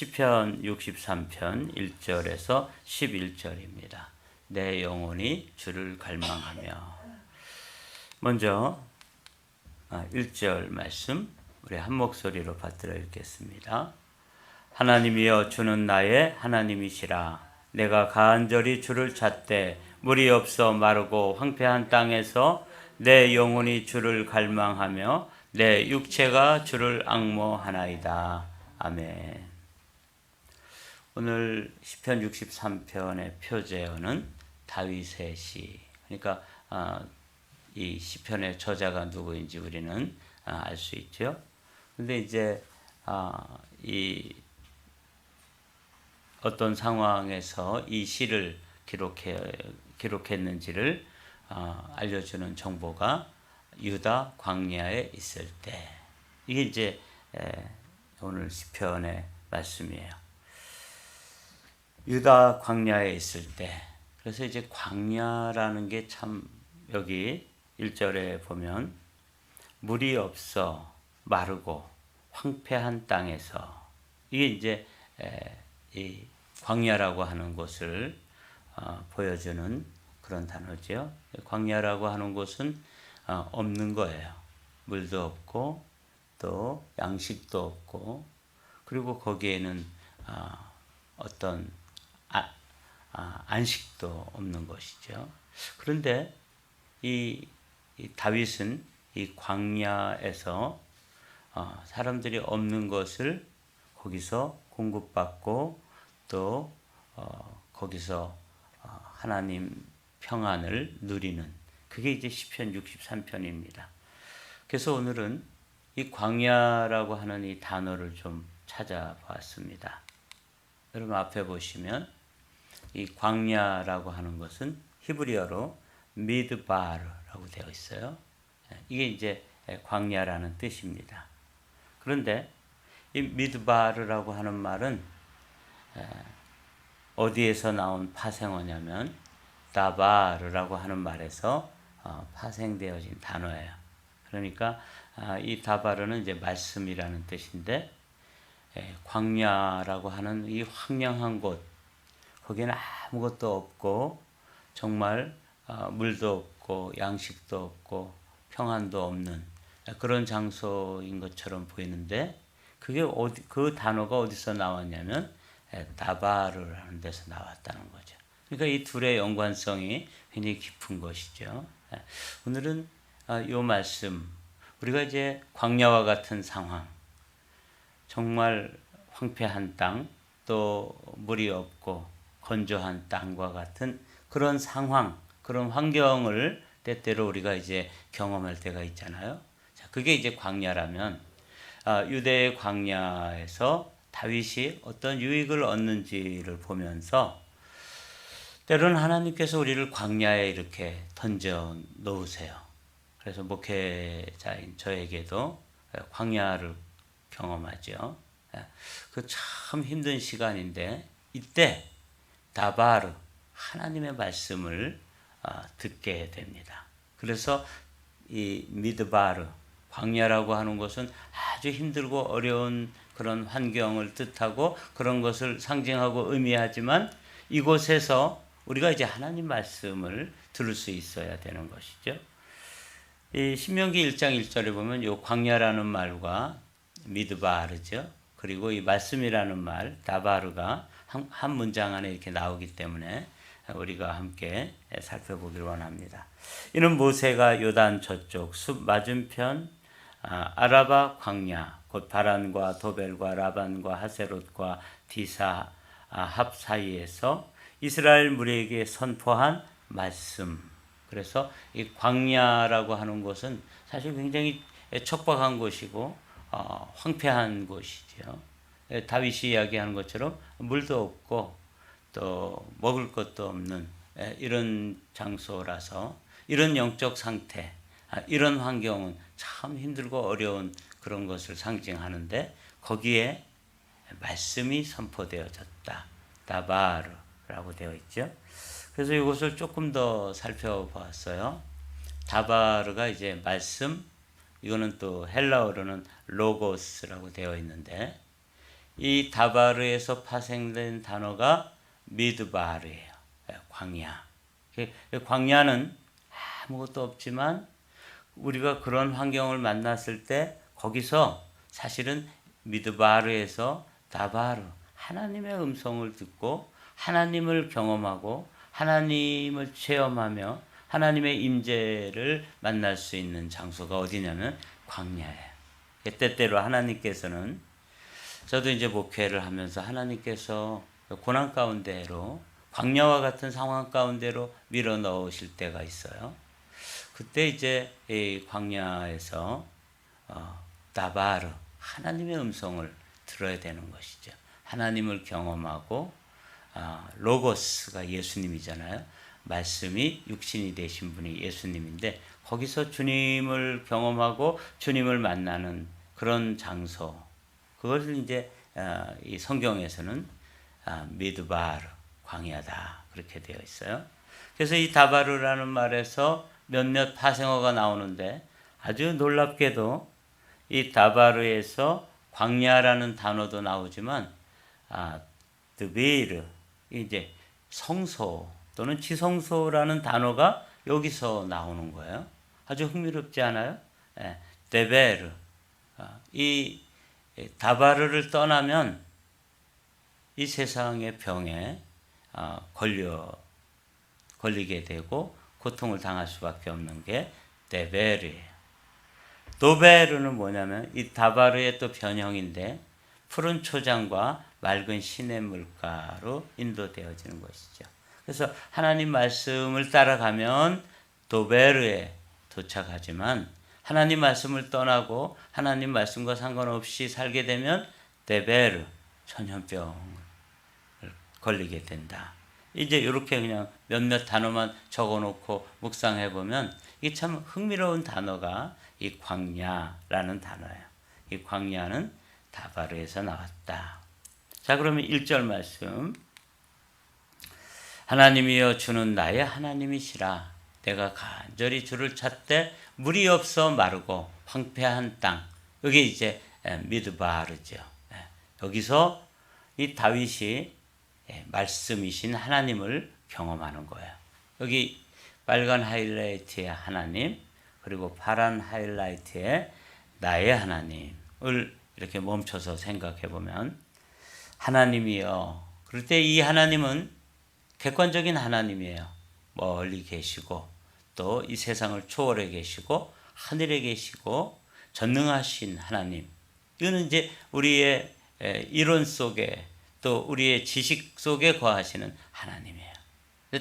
시편 63편 1절에서 11절입니다. 내 영혼이 주를 갈망하며. 먼저 1절 말씀 우리 한 목소리로 받들어 읽겠습니다. 하나님이여 주는 나의 하나님이시라. 내가 간절히 주를 찾되 물이 없어 마르고 황폐한 땅에서 내 영혼이 주를 갈망하며 내 육체가 주를 앙모하나이다. 아멘. 오늘 시편 63편의 표제어는 다윗의 시. 그러니까 이 시편의 저자가 누구인지 우리는 알 수 있죠. 근데 이제 이 어떤 상황에서 이 시를 기록했는지를 알려주는 정보가 유다 광야에 있을 때, 이게 이제 오늘 시편의 말씀이에요. 유다 광야에 있을 때, 그래서 이제 광야라는 게 참 여기 1절에 보면 물이 없어 마르고 황폐한 땅에서, 이게 이제 이 광야라고 하는 곳을 보여주는 그런 단어죠. 광야라고 하는 곳은 없는 거예요. 물도 없고 또 양식도 없고, 그리고 거기에는 어떤 안식도 없는 것이죠. 그런데 이 다윗은 이 광야에서 사람들이 없는 것을 거기서 공급받고 또 거기서 하나님 평안을 누리는, 그게 이제 시편 63편입니다. 그래서 오늘은 이 광야라고 하는 이 단어를 좀 찾아봤습니다. 여러분 앞에 보시면 이 광야라고 하는 것은 히브리어로 미드바르라고 되어 있어요. 이게 이제 광야라는 뜻입니다. 그런데 이 미드바르라고 하는 말은 어디에서 나온 파생어냐면 다바르라고 하는 말에서 파생되어진 단어예요. 그러니까 이 다바르는 이제 말씀이라는 뜻인데, 광야라고 하는 이 황량한 곳, 거기는 아무것도 없고 정말 물도 없고 양식도 없고 평안도 없는 그런 장소인 것처럼 보이는데, 그게 그 단어가 어디서 나왔냐면 다바르라는 데서 나왔다는 거죠. 그러니까 이 둘의 연관성이 굉장히 깊은 것이죠. 오늘은 이 말씀, 우리가 이제 광야와 같은 상황, 정말 황폐한 땅, 또 물이 없고 건조한 땅과 같은 그런 상황, 그런 환경을 때때로 우리가 이제 경험할 때가 있잖아요. 자, 그게 이제 광야라면, 유대의 광야에서 다윗이 어떤 유익을 얻는지를 보면서, 때로는 하나님께서 우리를 광야에 이렇게 던져 놓으세요. 그래서 목회자인 저에게도 광야를 경험하죠. 그 참 힘든 시간인데, 이때 다바르, 하나님의 말씀을 듣게 됩니다. 그래서 이 미드바르, 광야라고 하는 것은 아주 힘들고 어려운 그런 환경을 뜻하고 그런 것을 상징하고 의미하지만, 이곳에서 우리가 이제 하나님 말씀을 들을 수 있어야 되는 것이죠. 이 신명기 1장 1절에 보면 이 광야라는 말과 미드바르죠. 그리고 이 말씀이라는 말 다바르가 한 문장 안에 이렇게 나오기 때문에 우리가 함께 살펴보기를 원합니다. 이는 모세가 요단 저쪽 숲 맞은편 아라바 광야, 곧 바란과 도벨과 라반과 하세롯과 디사 합 사이에서 이스라엘 무리에게 선포한 말씀. 그래서 이 광야라고 하는 곳은 사실 굉장히 척박한 곳이고 황폐한 곳이죠. 다윗이 이야기하는 것처럼 물도 없고 또 먹을 것도 없는 이런 장소라서, 이런 영적 상태, 이런 환경은 참 힘들고 어려운 그런 것을 상징하는데, 거기에 말씀이 선포되어졌다. 다바르라고 되어 있죠. 그래서 이것을 조금 더 살펴보았어요. 다바르가 이제 말씀, 이거는 또 헬라어로는 로고스라고 되어 있는데, 이 다바르에서 파생된 단어가 미드바르예요. 광야. 광야는 아무것도 없지만 우리가 그런 환경을 만났을 때 거기서 사실은 미드바르에서 다바르, 하나님의 음성을 듣고 하나님을 경험하고 하나님을 체험하며 하나님의 임재를 만날 수 있는 장소가 어디냐면 광야예요. 때때로 하나님께서는, 저도 이제 목회를 하면서 하나님께서 고난 가운데로, 광야와 같은 상황 가운데로 밀어 넣으실 때가 있어요. 그때 이제 이 광야에서 다바르, 하나님의 음성을 들어야 되는 것이죠. 하나님을 경험하고, 로고스가 예수님이잖아요. 말씀이 육신이 되신 분이 예수님인데 거기서 주님을 경험하고 주님을 만나는 그런 장소, 그것을 이제 이 성경에서는 미드바르, 광야다, 그렇게 되어 있어요. 그래서 이 다바르라는 말에서 몇몇 파생어가 나오는데 아주 놀랍게도 이 다바르에서 광야라는 단어도 나오지만 드베이르, 이제 성소 또는 지성소라는 단어가 여기서 나오는 거예요. 아주 흥미롭지 않아요? 데베르. 이 다바르를 떠나면 이 세상의 병에 걸리게 되고 고통을 당할 수밖에 없는 게 데베르예요. 도베르는 뭐냐면 이 다바르의 또 변형인데 푸른 초장과 맑은 시냇물가로 인도되어지는 것이죠. 그래서 하나님 말씀을 따라가면 도베르에 도착하지만 하나님 말씀을 떠나고 하나님 말씀과 상관없이 살게 되면 데베르, 전염병을 걸리게 된다. 이제 이렇게 그냥 몇몇 단어만 적어놓고 묵상해 보면 이게 참 흥미로운 단어가 이 광야라는 단어예요. 이 광야는 다바르에서 나왔다. 자, 그러면 1절 말씀. 하나님이여 주는 나의 하나님이시라. 내가 간절히 주를 찾되 물이 없어 마르고 황폐한 땅. 여기 이제 미드바르죠. 여기서 이 다윗이 말씀이신 하나님을 경험하는 거예요. 여기 빨간 하이라이트의 하나님, 그리고 파란 하이라이트의 나의 하나님을 이렇게 멈춰서 생각해 보면, 하나님이여, 그럴 때 이 하나님은 객관적인 하나님이에요. 멀리 계시고 또 이 세상을 초월해 계시고 하늘에 계시고 전능하신 하나님. 이거는 이제 우리의 이론 속에 또 우리의 지식 속에 거하시는 하나님이에요.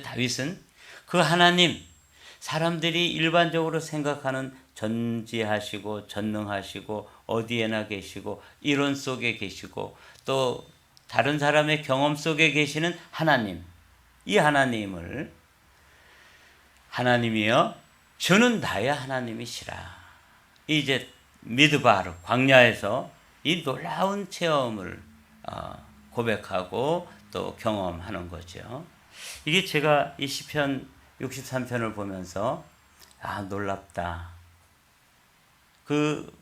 다윗은 그 하나님, 사람들이 일반적으로 생각하는 전지하시고 전능하시고 어디에나 계시고 이론 속에 계시고 또 다른 사람의 경험 속에 계시는 하나님, 이 하나님을 하나님이여 주는 나의 하나님이시라. 이제 미드바르 광야에서 이 놀라운 체험을 고백하고 또 경험하는 거죠. 이게 제가 이 시편 63편을 보면서 놀랍다. 그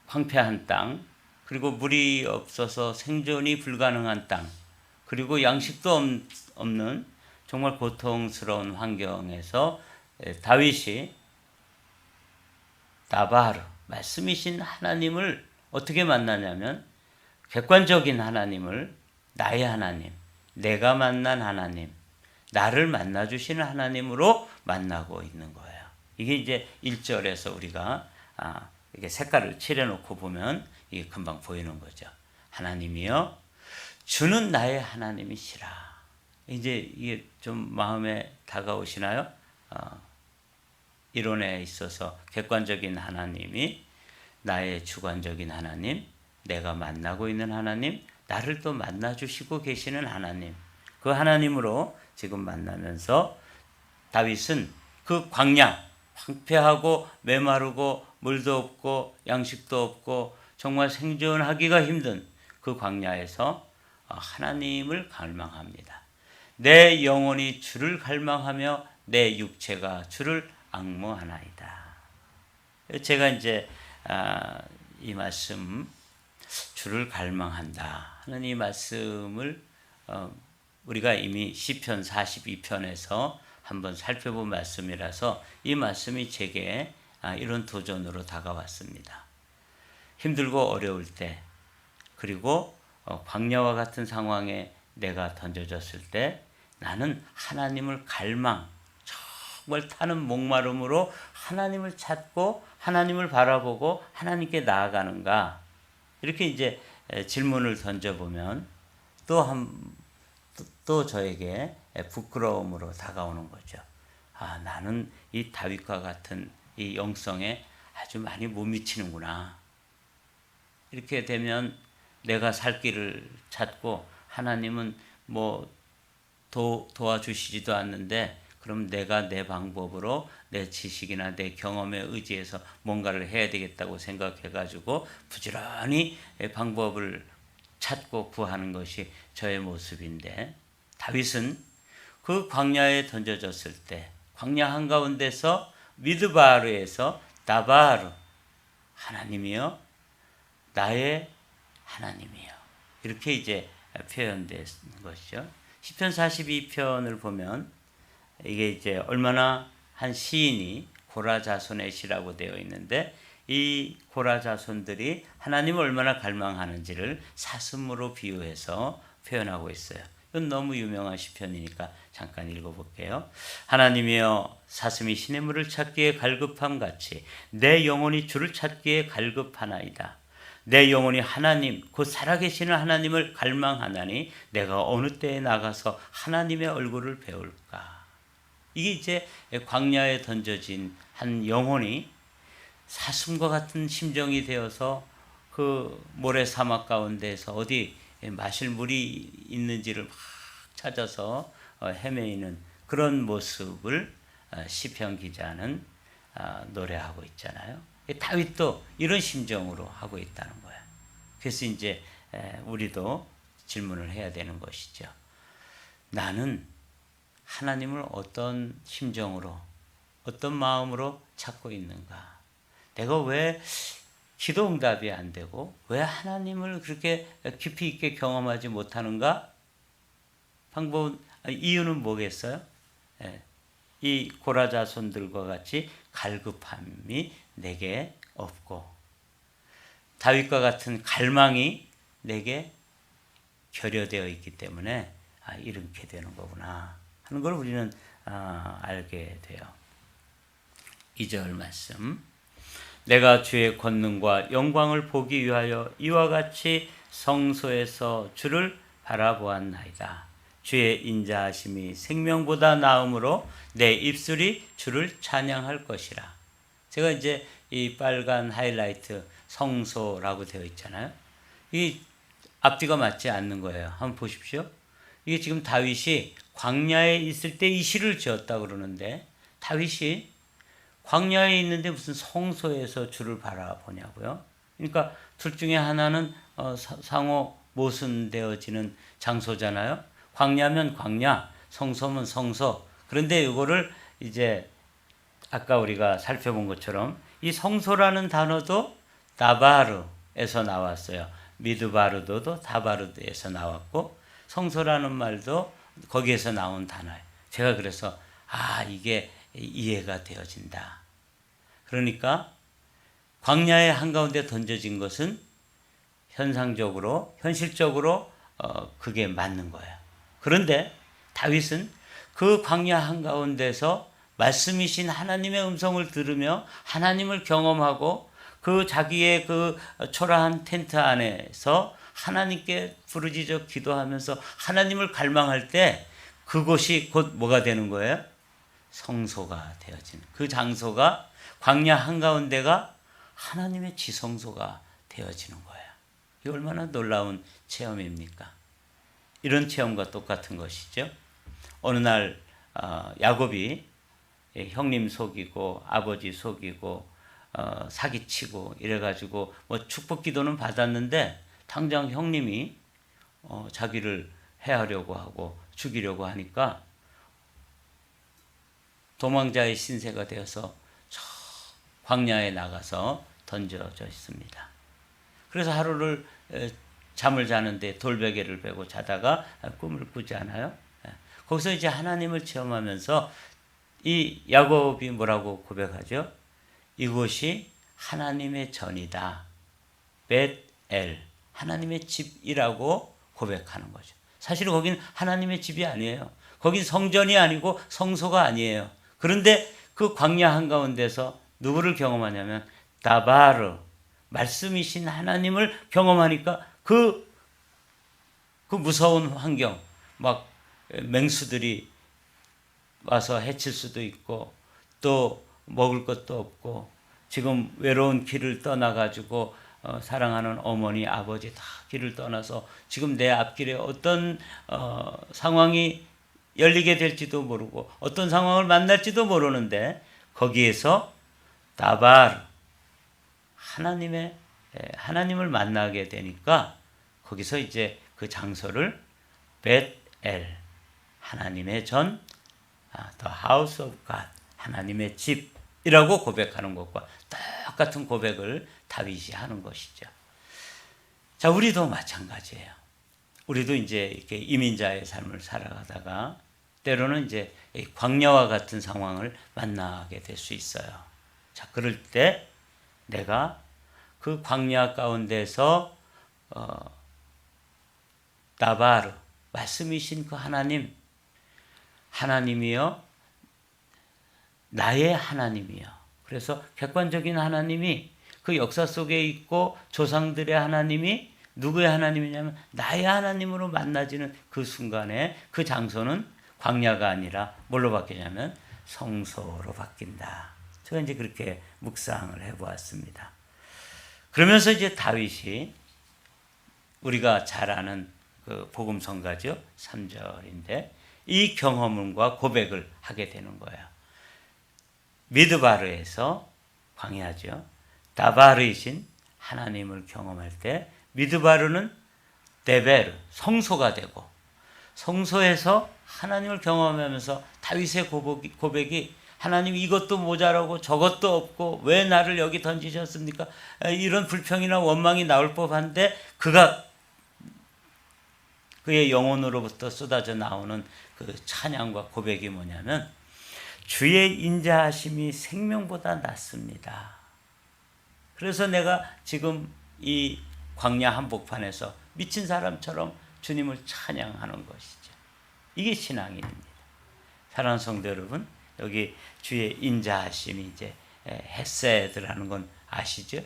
황폐한 땅, 그리고 물이 없어서 생존이 불가능한 땅, 그리고 양식도 없는 정말 고통스러운 환경에서 다윗이 다바르, 말씀이신 하나님을 어떻게 만나냐면 객관적인 하나님을, 나의 하나님, 내가 만난 하나님, 나를 만나주시는 하나님으로 만나고 있는 거예요. 이게 이제 1절에서 우리가 이게 색깔을 칠해놓고 보면 이게 금방 보이는 거죠. 하나님이여 주는 나의 하나님이시라. 이제 이게 좀 마음에 다가오시나요? 이론에 있어서 객관적인 하나님이 나의 주관적인 하나님, 내가 만나고 있는 하나님, 나를 또 만나주시고 계시는 하나님, 그 하나님으로 지금 만나면서 다윗은 그 광야, 황폐하고 메마르고 물도 없고 양식도 없고 정말 생존하기가 힘든 그 광야에서 하나님을 갈망합니다. 내 영혼이 주를 갈망하며 내 육체가 주를 앙모하나이다. 제가 이제 이 말씀 주를 갈망한다 하는 이 말씀을 우리가 이미 시편 42편에서 한번 살펴본 말씀이라서 이 말씀이 제게 이런 도전으로 다가왔습니다. 힘들고 어려울 때, 그리고 광야와 같은 상황에 내가 던져졌을 때 나는 하나님을 정말 타는 목마름으로 하나님을 찾고 하나님을 바라보고 하나님께 나아가는가, 이렇게 이제 질문을 던져보면 또 저에게 부끄러움으로 다가오는 거죠. 나는 이 다윗과 같은 이 영성에 아주 많이 못 미치는구나. 이렇게 되면 내가 살 길을 찾고 하나님은 뭐 도와주시지도 않는데, 그럼 내가 내 방법으로 내 지식이나 내 경험에 의지해서 뭔가를 해야 되겠다고 생각해가지고 부지런히 방법을 찾고 구하는 것이 저의 모습인데, 다윗은 그 광야에 던져졌을 때 광야 한가운데서 미드바르에서 다바르, 하나님이여 나의 하나님이여, 이렇게 이제 표현된 것이죠. 시편 42편을 보면 이게 이제 얼마나 한 시인이 고라 자손의 시라고 되어 있는데, 이 고라 자손들이 하나님을 얼마나 갈망하는지를 사슴으로 비유해서 표현하고 있어요. 이건 너무 유명한 시편이니까 잠깐 읽어볼게요. 하나님이여 사슴이 시냇물을 찾기에 갈급함 같이 내 영혼이 주를 찾기에 갈급하나이다. 내 영혼이 하나님 곧 살아계시는 하나님을 갈망하나니 내가 어느 때에 나가서 하나님의 얼굴을 배울까. 이게 이제 광야에 던져진 한 영혼이 사슴과 같은 심정이 되어서 그 모래 사막 가운데서 어디 마실 물이 있는지를 막 찾아서 헤매이는 그런 모습을 시편 기자는 노래하고 있잖아요. 다윗도 이런 심정으로 하고 있다는 거예요. 그래서 이제 우리도 질문을 해야 되는 것이죠. 나는 하나님을 어떤 심정으로, 어떤 마음으로 찾고 있는가? 내가 왜 기도 응답이 안 되고 왜 하나님을 그렇게 깊이 있게 경험하지 못하는가? 이유는 뭐겠어요? 이 고라 자손들과 같이 갈급함이 내게 없고 다윗과 같은 갈망이 내게 결여되어 있기 때문에 이렇게 되는 거구나 하는 걸 우리는 알게 돼요. 2절 말씀. 내가 주의 권능과 영광을 보기 위하여 이와 같이 성소에서 주를 바라보았나이다. 주의 인자하심이 생명보다 나음으로 내 입술이 주를 찬양할 것이라. 제가 이제 이 빨간 하이라이트 성소라고 되어 있잖아요. 이 앞뒤가 맞지 않는 거예요. 한번 보십시오. 이게 지금 다윗이 광야에 있을 때 이 시를 지었다 그러는데, 다윗이 광야에 있는데 무슨 성소에서 주를 바라보냐고요. 그러니까 둘 중에 하나는 상호 모순되어지는 장소잖아요. 광야면 광야, 성소면 성소. 그런데 이거를 이제 아까 우리가 살펴본 것처럼 이 성소라는 단어도 다바르에서 나왔어요. 미드바르도 다바르에서 나왔고, 성소라는 말도 거기에서 나온 단어예요. 제가 그래서 이게 이해가 되어진다. 그러니까 광야의 한가운데 던져진 것은 현실적으로 그게 맞는 거예요. 그런데 다윗은 그 광야 한가운데서 말씀이신 하나님의 음성을 들으며 하나님을 경험하고 그 자기의 그 초라한 텐트 안에서 하나님께 부르짖어 기도하면서 하나님을 갈망할 때 그곳이 곧 뭐가 되는 거예요? 성소가 되어진, 그 장소가, 광야 한가운데가 하나님의 지성소가 되어지는 거예요. 이게 얼마나 놀라운 체험입니까? 이런 체험과 똑같은 것이죠. 어느 날 야곱이 형님 속이고 아버지 속이고 사기치고 이래가지고 뭐 축복 기도는 받았는데 당장 형님이 자기를 해하려고 하고 죽이려고 하니까 도망자의 신세가 되어서 저 광야에 나가서 던져져 있습니다. 그래서 하루를 잠을 자는데 돌베개를 베고 자다가 꿈을 꾸지 않아요? 거기서 이제 하나님을 체험하면서 이 야곱이 뭐라고 고백하죠? 이곳이 하나님의 전이다. 벳엘, 하나님의 집이라고 고백하는 거죠. 사실 거긴 하나님의 집이 아니에요. 거긴 성전이 아니고 성소가 아니에요. 그런데 그 광야 한가운데서 누구를 경험하냐면 다바르, 말씀이신 하나님을 경험하니까 그 무서운 환경, 막 맹수들이 와서 해칠 수도 있고 또 먹을 것도 없고 지금 외로운 길을 떠나가지고 사랑하는 어머니, 아버지 다 길을 떠나서 지금 내 앞길에 어떤 상황이 열리게 될지도 모르고 어떤 상황을 만날지도 모르는데 거기에서 다발 하나님을 만나게 되니까 거기서 이제 그 장소를 벳엘, 하나님의 전, the house of God, 하나님의 집이라고 고백하는 것과 똑같은 고백을 다윗이 하는 것이죠. 자, 우리도 마찬가지예요. 우리도 이제 이렇게 이민자의 삶을 살아가다가 때로는 이제 광야와 같은 상황을 만나게 될 수 있어요. 자, 그럴 때 내가 그 광야 가운데서 나바르, 말씀이신 그 하나님이요, 나의 하나님이요. 그래서 객관적인 하나님이 그 역사 속에 있고 조상들의 하나님이 누구의 하나님이냐면 나의 하나님으로 만나지는 그 순간에 그 장소는 광야가 아니라 뭘로 바뀌냐면 성소로 바뀐다. 제가 이제 그렇게 묵상을 해보았습니다. 그러면서 이제 다윗이 우리가 잘 아는 그 복음성가죠. 3절인데 이 경험과 고백을 하게 되는 거예요. 미드바르에서 광야죠. 다바르이신 하나님을 경험할 때 미드바르는 데베르, 성소가 되고 성소에서 하나님을 경험하면서 다윗의 고백이 하나님 이것도 모자라고 저것도 없고 왜 나를 여기 던지셨습니까? 이런 불평이나 원망이 나올 법한데 그의 영혼으로부터 쏟아져 나오는 그 찬양과 고백이 뭐냐면 주의 인자하심이 생명보다 낫습니다. 그래서 내가 지금 이 광야 한복판에서 미친 사람처럼 주님을 찬양하는 것이죠. 이게 신앙입니다. 사랑하는 성도 여러분, 여기 주의 인자하심이 이제 헤세드라는 건 아시죠?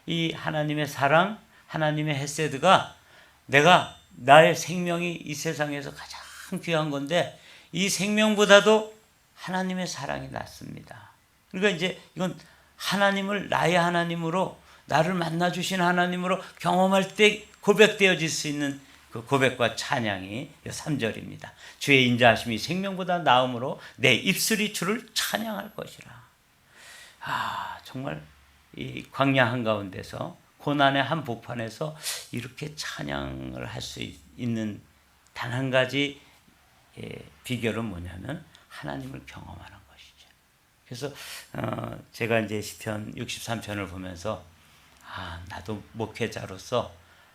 이 하나님의 사랑, 하나님의 헤세드가 내가 나의 생명이 이 세상에서 가장 귀한 건데 이 생명보다도 하나님의 사랑이 낫습니다. 그러니까 이제 이건 하나님을 나의 하나님으로 나를 만나주신 하나님으로 경험할 때 고백되어질 수 있는 그 고백과 찬양이 3절입니다. 주의 인자하심이 생명보다 나음으로 내 입술이 주를 찬양할 것이라. 정말 이 광야 한가운데서 고난의 한복판에서 이렇게 찬양을 할 수 있는 단 한 가지 비결은 뭐냐면 하나님을 경험하는 것이죠. 그래서 제가 이제 시편 63편을 보면서 나도 목회자로서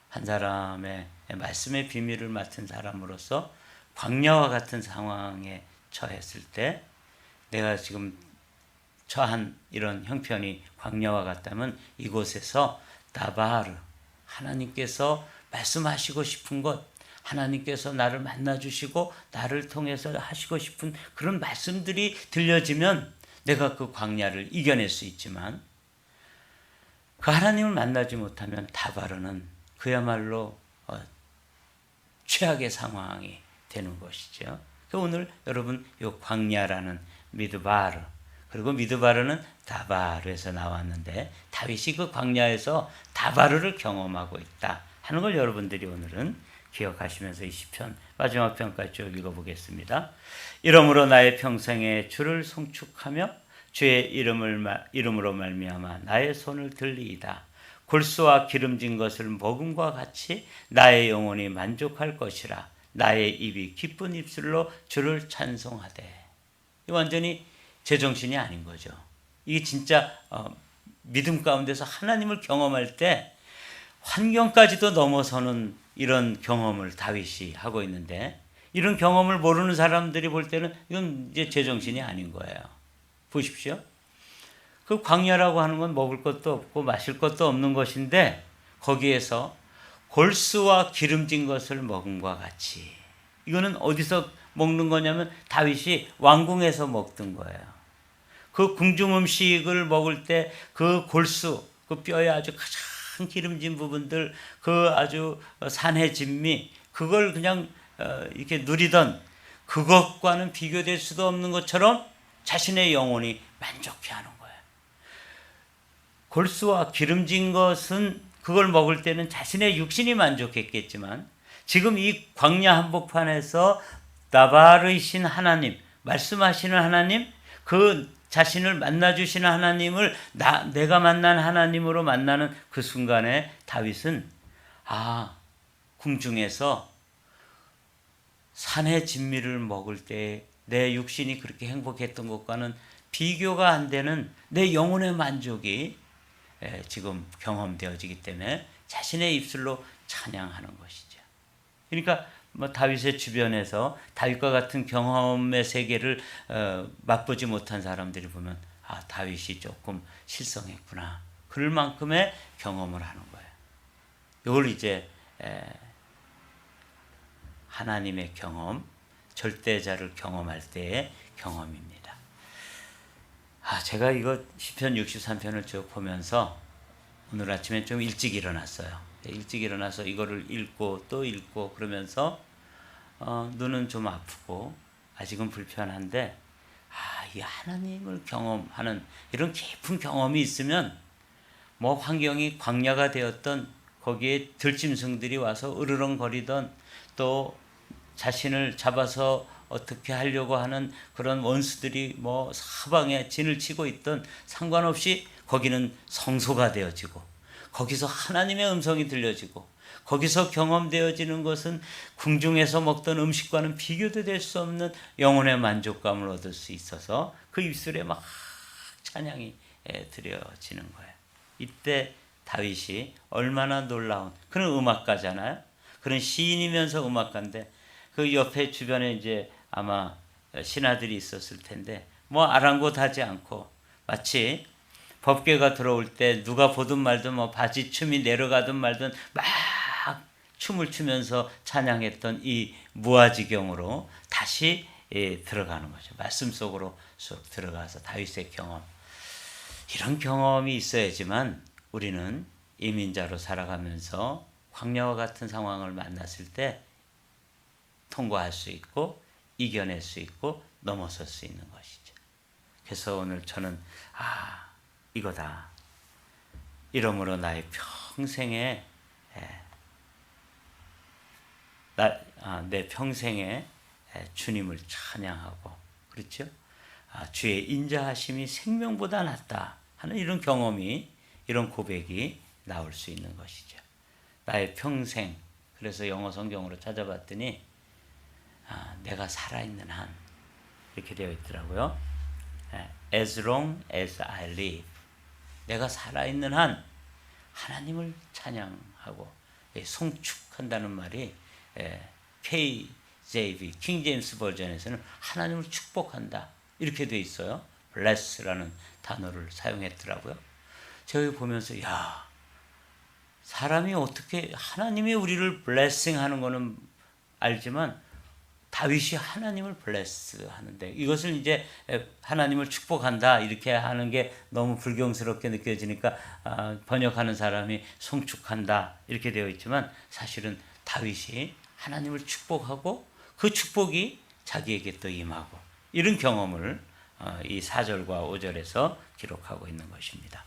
한 사람의 말씀의 비밀을 맡은 사람으로서 광야와 같은 상황에 처했을 때 내가 지금 처한 이런 형편이 광야와 같다면 이곳에서 다바르, 하나님께서 말씀하시고 싶은 것, 하나님께서 나를 만나주시고 나를 통해서 하시고 싶은 그런 말씀들이 들려지면 내가 그 광야를 이겨낼 수 있지만 그 하나님을 만나지 못하면 다바르는 그야말로 최악의 상황이 되는 것이죠. 오늘 여러분 이 광야라는 미드바르, 그리고 미드바르는 다바르에서 나왔는데 다윗이 그 광야에서 다바르를 경험하고 있다 하는 걸 여러분들이 오늘은 기억하시면서 이 시편 마지막 편까지 쭉 읽어보겠습니다. 이러므로 나의 평생에 주를 송축하며 주의 이름으로 말미암아 나의 손을 들리이다. 골수와 기름진 것을 먹음과 같이 나의 영혼이 만족할 것이라. 나의 입이 기쁜 입술로 주를 찬송하되. 이 완전히 제정신이 아닌 거죠. 이게 진짜 믿음 가운데서 하나님을 경험할 때 환경까지도 넘어서는 이런 경험을 다윗이 하고 있는데, 이런 경험을 모르는 사람들이 볼 때는 이건 이제 제정신이 아닌 거예요. 보십시오. 그 광야라고 하는 건 먹을 것도 없고 마실 것도 없는 것인데, 거기에서 골수와 기름진 것을 먹음과 같이, 이거는 어디서 먹는 거냐면 다윗이 왕궁에서 먹던 거예요. 그 궁중 음식을 먹을 때 그 골수, 그 뼈에 아주 가장 기름진 부분들, 그 아주 산의 진미, 그걸 그냥 이렇게 누리던, 그것과는 비교될 수도 없는 것처럼 자신의 영혼이 만족해하는 거예요. 골수와 기름진 것은 그걸 먹을 때는 자신의 육신이 만족했겠지만, 지금 이 광야 한복판에서 나발이신 하나님, 말씀하시는 하나님, 그 자신을 만나주시는 하나님을 내가 만난 하나님으로 만나는 그 순간에 다윗은 궁중에서 산의 진미를 먹을 때 내 육신이 그렇게 행복했던 것과는 비교가 안 되는 내 영혼의 만족이 지금 경험되어지기 때문에 자신의 입술로 찬양하는 것이죠. 그러니까 다윗의 주변에서 다윗과 같은 경험의 세계를 맛보지 못한 사람들이 보면 다윗이 조금 실성했구나, 그럴 만큼의 경험을 하는 거예요. 이걸 이제 하나님의 경험, 절대자를 경험할 때의 경험입니다. 제가 이거 시편 63편을 쭉 보면서 오늘 아침에 좀 일찍 일어났어요. 일찍 일어나서 이거를 읽고 또 읽고 그러면서 눈은 좀 아프고 아직은 불편한데, 이 하나님을 경험하는 이런 깊은 경험이 있으면 뭐 환경이 광야가 되었던, 거기에 들짐승들이 와서 으르렁거리던, 또 자신을 잡아서 어떻게 하려고 하는 그런 원수들이 뭐 사방에 진을 치고 있던, 상관없이 거기는 성소가 되어지고, 거기서 하나님의 음성이 들려지고, 거기서 경험되어지는 것은 궁중에서 먹던 음식과는 비교도 될 수 없는 영혼의 만족감을 얻을 수 있어서 그 입술에 막 찬양이 드려지는 거예요. 이때 다윗이 얼마나 놀라운, 그런 음악가잖아요. 그런 시인이면서 음악가인데, 그 옆에 주변에 이제 아마 신하들이 있었을 텐데, 뭐 아랑곳하지 않고 마치 법궤가 들어올 때 누가 보든 말든 뭐 바지 춤이 내려가든 말든 막 춤을 추면서 찬양했던 이 무아지경으로 다시 들어가는 거죠. 말씀 속으로 쑥 들어가서 다윗의 경험, 이런 경험이 있어야지만 우리는 이민자로 살아가면서 광야와 같은 상황을 만났을 때 통과할 수 있고 이겨낼 수 있고 넘어설 수 있는 것이죠. 그래서 오늘 저는 이거다. 이러므로 나의 평생에 내 평생에 주님을 찬양하고, 그렇죠? 주의 인자하심이 생명보다 낫다 하는 이런 경험이, 이런 고백이 나올 수 있는 것이죠. 나의 평생. 그래서 영어 성경으로 찾아봤더니 내가 살아있는 한, 이렇게 되어 있더라고요. As long as I live. 내가 살아있는 한 하나님을 찬양하고 송축한다는 말이 KJV, 킹 제임스 버전에서는 하나님을 축복한다, 이렇게 되어 있어요. bless라는 단어를 사용했더라고요. 제가 보면서 사람이 어떻게, 하나님이 우리를 blessing 하는 거는 알지만 다윗이 하나님을 bless 하는데, 이것을 이제 하나님을 축복한다 이렇게 하는 게 너무 불경스럽게 느껴지니까 번역하는 사람이 송축한다 이렇게 되어 있지만, 사실은 다윗이 하나님을 축복하고 그 축복이 자기에게 또 임하고, 이런 경험을 이 4절과 5절에서 기록하고 있는 것입니다.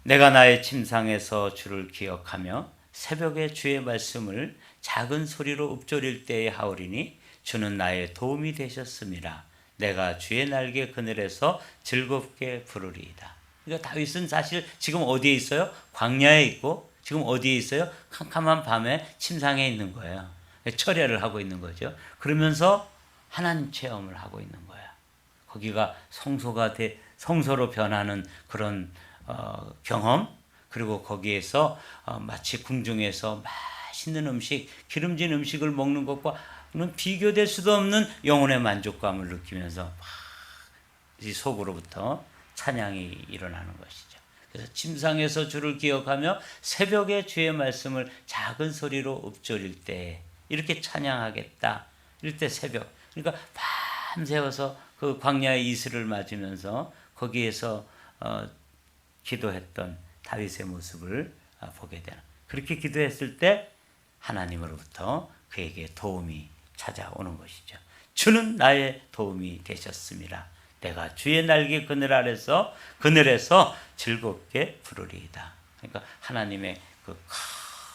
내가 나의 침상에서 주를 기억하며 새벽에 주의 말씀을 작은 소리로 읊조릴 때에 하오리니 주는 나의 도움이 되셨음이라. 내가 주의 날개 그늘에서 즐겁게 부르리이다. 그러니까 다윗은 사실 지금 어디에 있어요? 광야에 있고, 지금 어디에 있어요? 캄캄한 밤에 침상에 있는 거예요. 철야를 하고 있는 거죠. 그러면서 하나님 체험을 하고 있는 거야. 거기가 성소로 변하는 그런 경험, 그리고 거기에서 마치 궁중에서 맛있는 음식, 기름진 음식을 먹는 것과는 비교될 수도 없는 영혼의 만족감을 느끼면서 막 이 속으로부터 찬양이 일어나는 것이죠. 그래서 침상에서 주를 기억하며 새벽에 주의 말씀을 작은 소리로 읊조릴 때 이렇게 찬양하겠다. 이럴 때 새벽. 그러니까 밤새워서 그 광야의 이슬을 맞으면서 거기에서 기도했던 다윗의 모습을 보게 되는. 그렇게 기도했을 때 하나님으로부터 그에게 도움이 찾아오는 것이죠. 주는 나의 도움이 되셨습니다. 내가 주의 날개 그늘에서 즐겁게 부르리이다. 그러니까 하나님의 그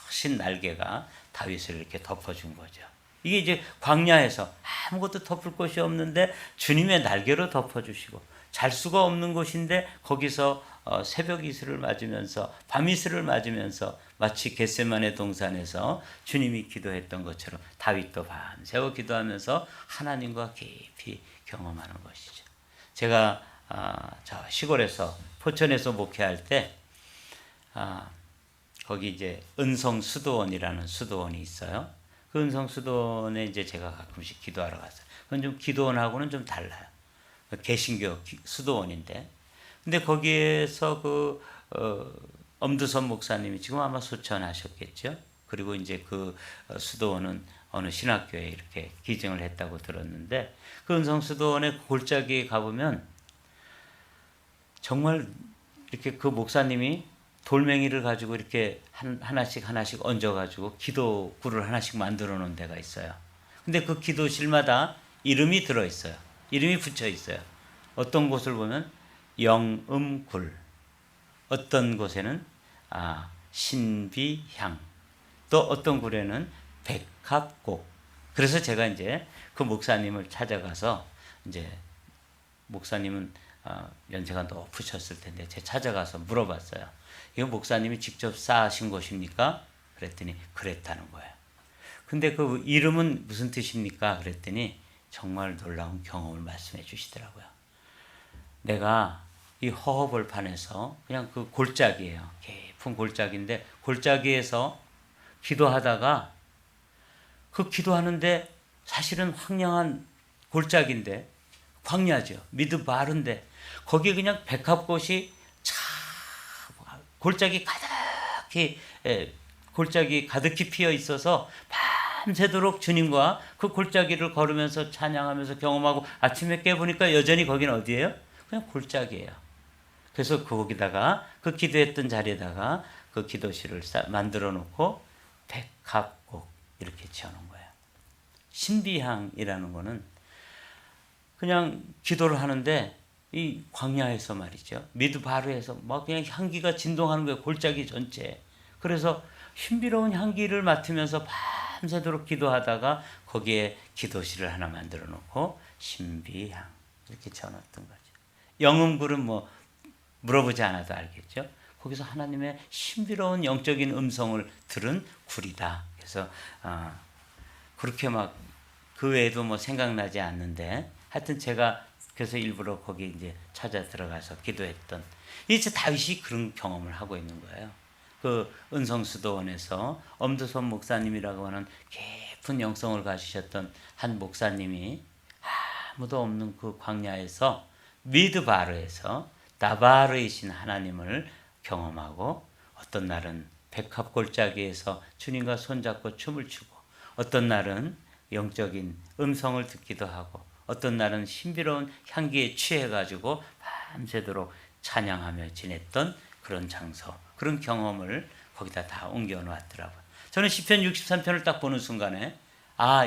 크신 날개가 다윗을 이렇게 덮어준 거죠. 이게 이제 광야에서 아무것도 덮을 곳이 없는데 주님의 날개로 덮어주시고 잘 수가 없는 곳인데 거기서 새벽 이슬을 맞으면서 밤 이슬을 맞으면서 마치 겟세마네 동산에서 주님이 기도했던 것처럼 다윗도 밤새워 기도하면서 하나님과 깊이 경험하는 것이죠. 제가 저 시골에서 포천에서 목회할 때 거기 이제 은성 수도원이라는 수도원이 있어요. 그 은성 수도원에 이제 제가 가끔씩 기도하러 갔어요. 그건 좀 기도원하고는 좀 달라요. 개신교 수도원인데, 근데 거기에서 엄두선 목사님이 지금 아마 소천하셨겠죠. 그리고 이제 그 수도원은 어느 신학교에 이렇게 기증을 했다고 들었는데, 그 은성 수도원의 골짜기에 가보면 정말 이렇게 그 목사님이 돌멩이를 가지고 이렇게 하나씩 얹어가지고 기도구를 하나씩 만들어 놓은 데가 있어요. 근데 그 기도실마다 이름이 들어있어요. 이름이 붙여 있어요. 어떤 곳을 보면 영음굴, 어떤 곳에는 신비향, 또 어떤 굴에는 백합곡. 그래서 제가 이제 그 목사님을 찾아가서, 이제 목사님은 연세가 높으셨을 텐데 제가 찾아가서 물어봤어요. 이거 목사님이 직접 쌓으신 곳입니까? 그랬더니 그랬다는 거예요. 근데 그 이름은 무슨 뜻입니까? 그랬더니 정말 놀라운 경험을 말씀해 주시더라고요. 내가 이 허허벌판에서 그냥 그 골짜기예요. 깊은 골짜기인데 골짜기에서 기도하다가 그 기도하는데 사실은 황량한 골짜기인데 광야죠. 미드바른데 거기에 그냥 백합꽃이 골짜기 가득히 피어 있어서 밤새도록 주님과 그 골짜기를 걸으면서 찬양하면서 경험하고 아침에 깨보니까 여전히 거긴 어디예요? 그냥 골짜기예요. 그래서 거기다가 그 기도했던 자리에다가 그 기도실을 만들어 놓고 백합곡 이렇게 지어놓은 거예요. 신비향이라는 거는 그냥 기도를 하는데 이 광야에서 말이죠. 미드바르에서 막 그냥 향기가 진동하는 거예요. 골짜기 전체에. 그래서 신비로운 향기를 맡으면서 밤새도록 기도하다가 거기에 기도실을 하나 만들어 놓고 신비향 이렇게 지어놨던 거죠. 영음굴은 뭐 물어보지 않아도 알겠죠. 거기서 하나님의 신비로운 영적인 음성을 들은 굴이다. 그래서 그렇게 막 그 외에도 뭐 생각나지 않는데 하여튼 제가 그래서 일부러 거기 이제 찾아 들어가서 기도했던 이제 다윗이 그런 경험을 하고 있는 거예요. 그 은성수도원에서 엄두선 목사님이라고 하는 깊은 영성을 가지셨던 한 목사님이 아무도 없는 그 광야에서 미드바르에서 다바르이신 하나님을 경험하고 어떤 날은 백합골짜기에서 주님과 손잡고 춤을 추고 어떤 날은 영적인 음성을 듣기도 하고 어떤 날은 신비로운 향기에 취해가지고 밤새도록 찬양하며 지냈던 그런 장소, 그런 경험을 거기다 다 옮겨 놓았더라고요. 저는 시편 63편을 딱 보는 순간에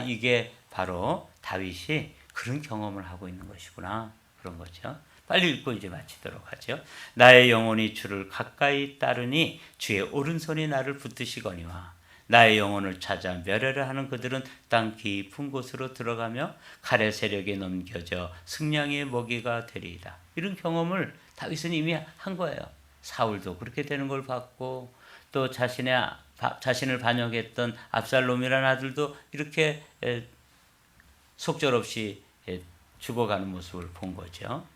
이게 바로 다윗이 그런 경험을 하고 있는 것이구나, 그런 거죠. 빨리 읽고 이제 마치도록 하죠. 나의 영혼이 주를 가까이 따르니 주의 오른손이 나를 붙드시거니와 나의 영혼을 찾아 멸하려 하는 그들은 땅 깊은 곳으로 들어가며 칼의 세력에 넘겨져 승냥이의 먹이가 되리이다. 이런 경험을 다윗은 이미 한 거예요. 사울도 그렇게 되는 걸 봤고 또 자신을 반역했던 압살롬이라는 아들도 이렇게 속절없이 죽어가는 모습을 본 거죠.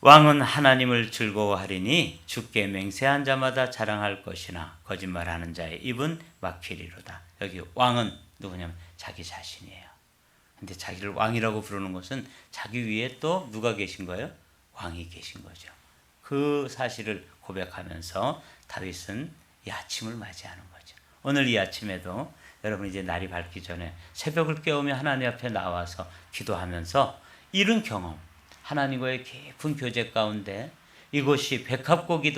왕은 하나님을 즐거워하리니 주께 맹세한 자마다 자랑할 것이나 거짓말하는 자의 입은 막히리로다. 여기 왕은 누구냐면 자기 자신이에요. 근데 자기를 왕이라고 부르는 것은 자기 위에 또 누가 계신 거예요? 왕이 계신 거죠. 그 사실을 고백하면서 다윗은 이 아침을 맞이하는 거죠. 오늘 이 아침에도 여러분 이제 날이 밝기 전에 새벽을 깨우며 하나님 앞에 나와서 기도하면서 이런 경험, 하나님과의 깊은 교제 가운데 이곳이 백합곡이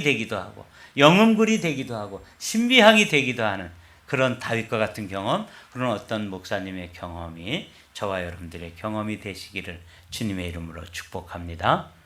되기도 하고 영음굴이 되기도 하고 신비향이 되기도 하는 그런 다윗과 같은 경험, 그런 어떤 목사님의 경험이 저와 여러분들의 경험이 되시기를 주님의 이름으로 축복합니다.